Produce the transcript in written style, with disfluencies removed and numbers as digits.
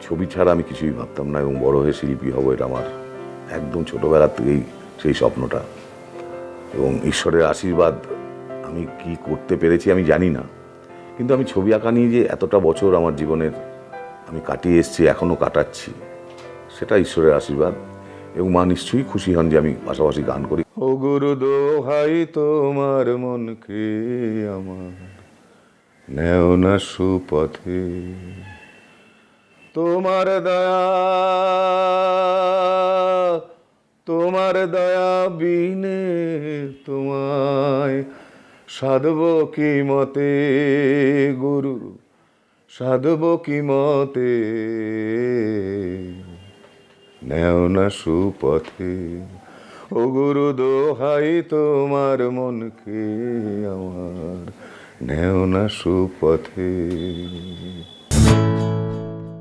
ছবি ছাড়া আমি কিছুই ভাবতাম না, এবং বড় হয়ে শিল্পী হব, এটা আমার একদম ছোটোবেলার থেকেই সেই স্বপ্নটা। এবং ঈশ্বরের আশীর্বাদ, আমি কি করতে পেরেছি আমি জানি না, কিন্তু আমি ছবি আঁকা নিয়ে যে এতটা বছর আমার জীবনের আমি কাটিয়ে এসেছি, এখনও কাটাচ্ছি, সেটা ঈশ্বরের আশীর্বাদ। এবং মা নিশ্চয়ই খুশি হন যে আমি পাশাপাশি গান করি। ও গুরু দোহাই তোমার মনকে আমার, নেও না সুপথে, তোমার দয়া, তোমার দয়া বিনে তোমায় সাধব কি মতে, গুরু সাধব কি মতে, নেও না সুপথে। ও গুরু দোহাই তোমার মনকে আমার, নেও না সুপথে।